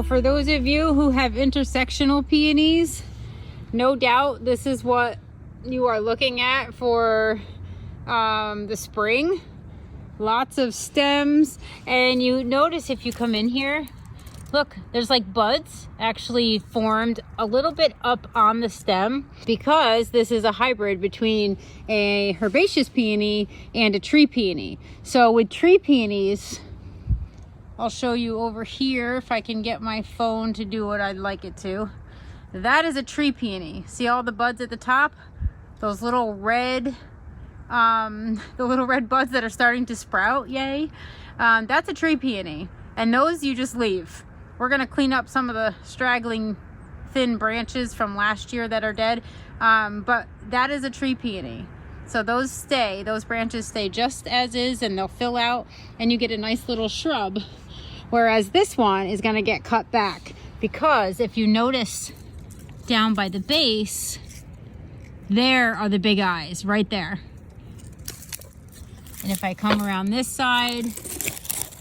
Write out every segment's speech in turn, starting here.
for those of you who have intersectional peonies, no doubt this is what you are looking at for the spring. Lots of stems, and you notice if you come in here, look, there's like buds actually formed a little bit up on the stem because this is a hybrid between a herbaceous peony and a tree peony. So with tree peonies, I'll show you over here if I can get my phone to do what I'd like it to. That is a tree peony. See all the buds at the top? Those little red, the little red buds that are starting to sprout, yay. That's a tree peony. And those you just leave. We're gonna clean up some of the straggling thin branches from last year that are dead. But that is a tree peony. So those branches stay just as is, and they'll fill out and you get a nice little shrub. Whereas this one is gonna get cut back because if you notice down by the base, there are the big eyes right there. And if I come around this side,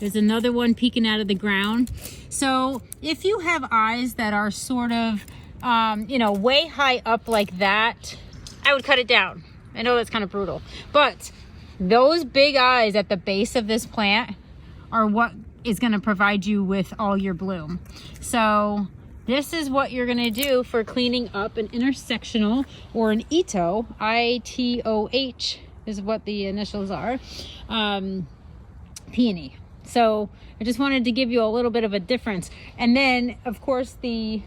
there's another one peeking out of the ground. So if you have eyes that are sort of, you know, way high up like that, I would cut it down. I know that's kind of brutal, but those big eyes at the base of this plant are what is going to provide you with all your bloom. So this is what you're going to do for cleaning up an intersectional or an Itoh, I-T-O-H is what the initials are, peony. So I just wanted to give you a little bit of a difference. And then of course the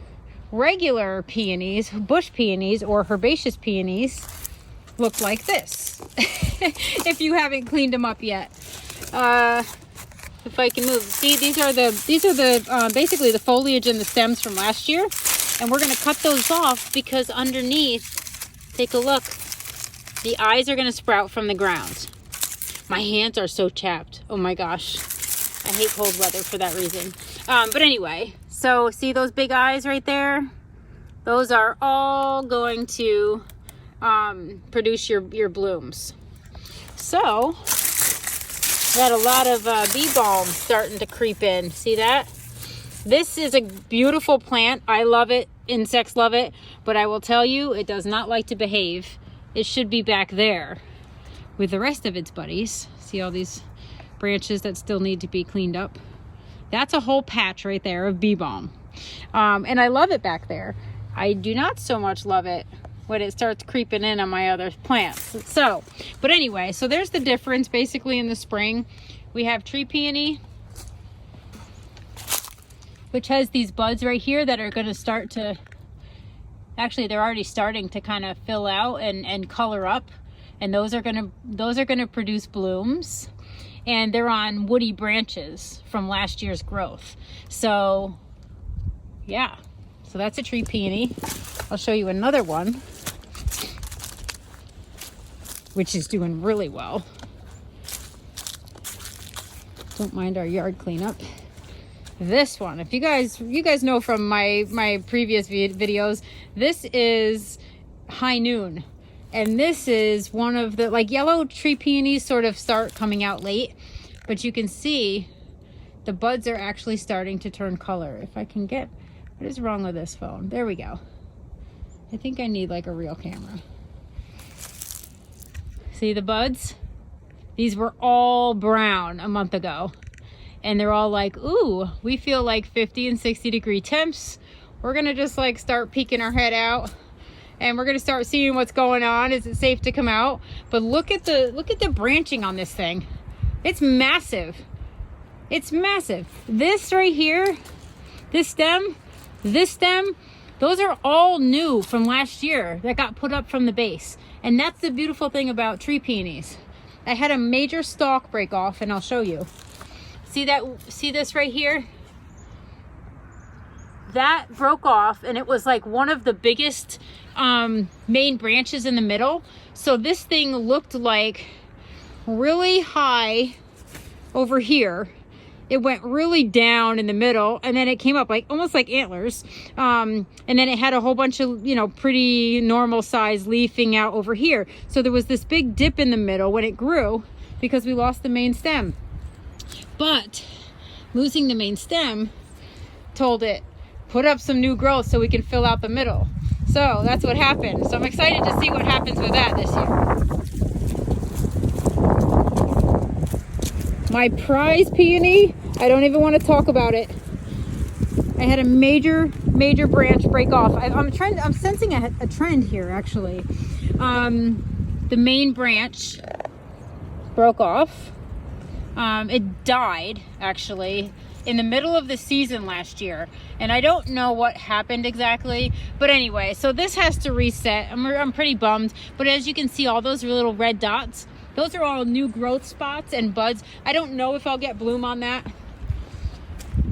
regular peonies, bush peonies or herbaceous peonies look like this. If you haven't cleaned them up yet. If I can move, see, these are the basically the foliage and the stems from last year, and we're going to cut those off because underneath, take a look, the eyes are going to sprout from the ground. My hands are so chapped. Oh my gosh, I hate cold weather for that reason. But anyway, so see those big eyes right there? Those are all going to produce your blooms. So got a lot of bee balm starting to creep in. See that? This is a beautiful plant. I love it. Insects love it. But I will tell you, it does not like to behave. It should be back there with the rest of its buddies. See all these branches that still need to be cleaned up? That's a whole patch right there of bee balm. And I love it back there. I do not so much love it when it starts creeping in on my other plants. So, but anyway, so there's the difference basically in the spring. We have tree peony, which has these buds right here that are gonna start to, actually they're already starting to kind of fill out and color up. And those are gonna produce blooms. And they're on woody branches from last year's growth. So yeah, so that's a tree peony. I'll show you another one, which is doing really well. Don't mind our yard cleanup. This one, if you guys know from my previous videos, this is High Noon. And this is one of the, like, yellow tree peonies sort of start coming out late, but you can see the buds are actually starting to turn color. If I can get, what is wrong with this phone? There we go. I think I need like a real camera. See the buds? These were all brown a month ago. And they're all like, ooh, we feel like 50 and 60 degree temps. We're gonna just like start peeking our head out and we're gonna start seeing what's going on. Is it safe to come out? But look at the branching on this thing. It's massive. It's massive. This right here, this stem, those are all new from last year that got put up from the base. And that's the beautiful thing about tree peonies. I had a major stalk break off, and I'll show you. See that? See this right here? That broke off, and it was like one of the biggest main branches in the middle. So this thing looked like really high over here. It went really down in the middle, and then it came up like almost like antlers. And then it had a whole bunch of, you know, pretty normal size leafing out over here. So there was this big dip in the middle when it grew because we lost the main stem. But losing the main stem told it, put up some new growth so we can fill out the middle. So that's what happened. So I'm excited to see what happens with that this year. My prize peony, I don't even want to talk about it. I had a major branch break off. I'm sensing a trend here, actually. The main branch broke off. It died, actually, in the middle of the season last year, and I don't know what happened exactly, but anyway, so this has to reset. I'm pretty bummed, but as you can see, all those little red dots, those are all new growth spots and buds. I don't know if I'll get bloom on that,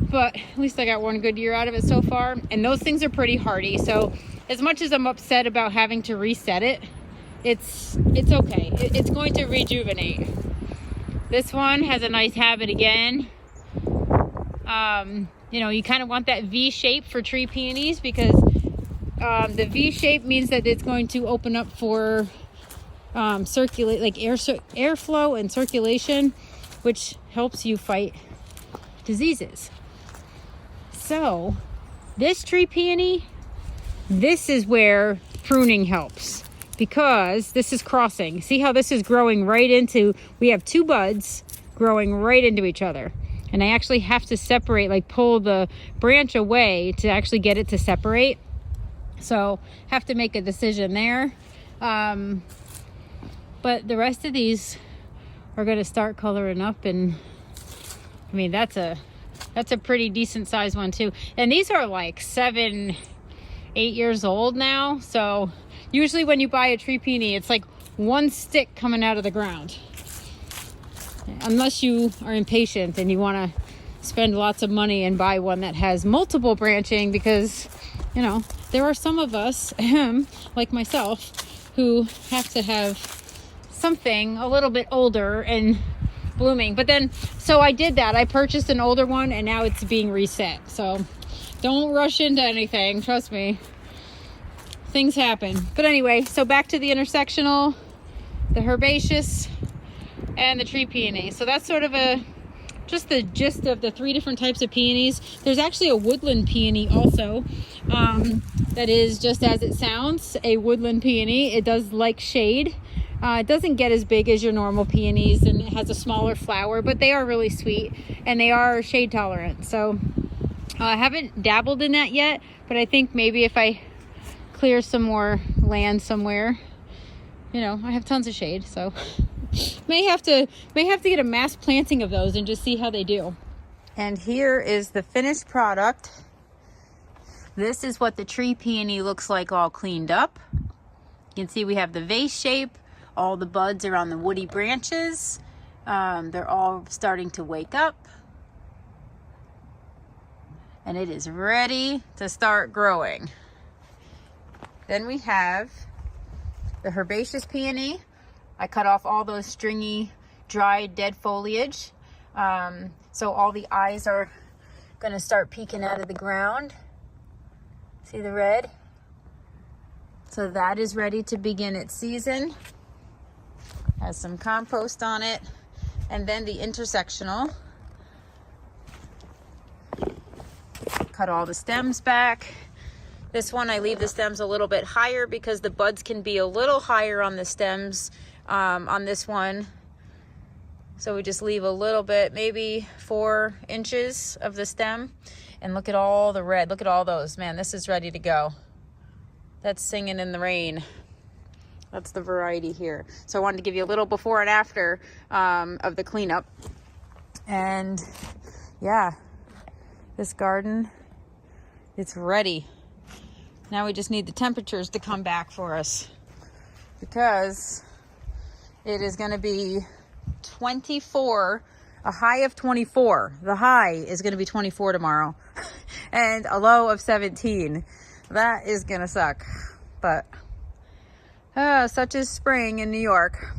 but at least I got one good year out of it so far, and those things are pretty hardy. So as much as I'm upset about having to reset it, it's okay. It's going to rejuvenate. This one has a nice habit again. You know, you kind of want that V shape for tree peonies, because the V shape means that it's going to open up for circulate, like airflow and circulation, which helps you fight diseases. So this tree peony, this is where pruning helps, because this is crossing. See how this is growing right into, we have two buds growing right into each other. And I actually have to separate, like pull the branch away to actually get it to separate. So have to make a decision there. But the rest of these are going to start coloring up, and I mean, that's a pretty decent size one too. And these are like 7-8 years old now. So usually when you buy a tree peony, it's like one stick coming out of the ground. Unless you are impatient and you want to spend lots of money and buy one that has multiple branching, because, you know, there are some of us, like myself, who have to have something a little bit older and blooming. But then, so I did that. I purchased an older one, and now it's being reset. So don't rush into anything. Trust me. Things happen. But anyway, so back to the intersectional, the herbaceous, and the tree peony. So that's sort of just the gist of the 3 different types of peonies. There's actually a woodland peony also, that is just as it sounds, a woodland peony. It does like shade. It doesn't get as big as your normal peonies, and it has a smaller flower, but they are really sweet and they are shade tolerant. So I haven't dabbled in that yet, but I think maybe if I clear some more land somewhere, you know, I have tons of shade, so may have to get a mass planting of those and just see how they do. And here is the finished product. This is what the tree peony looks like, all cleaned up. You can see we have the vase shape. All the buds are on the woody branches. They're all starting to wake up. And it is ready to start growing. Then we have the herbaceous peony. I cut off all those stringy, dried, dead foliage. So all the eyes are gonna start peeking out of the ground. See the red? So that is ready to begin its season. Has some compost on it. And then the intersectional. Cut all the stems back. This one I leave the stems a little bit higher because the buds can be a little higher on the stems on this one. So we just leave a little bit, maybe 4 inches of the stem. And look at all the red. Look at all those. Man, this is ready to go. That's singing in the rain. That's the variety here. So I wanted to give you a little before and after of the cleanup. And yeah, this garden, it's ready. Now we just need the temperatures to come back for us, because it is going to be 24, a high of 24. The high is going to be 24 tomorrow and a low of 17. That is going to suck, but such is spring in New York.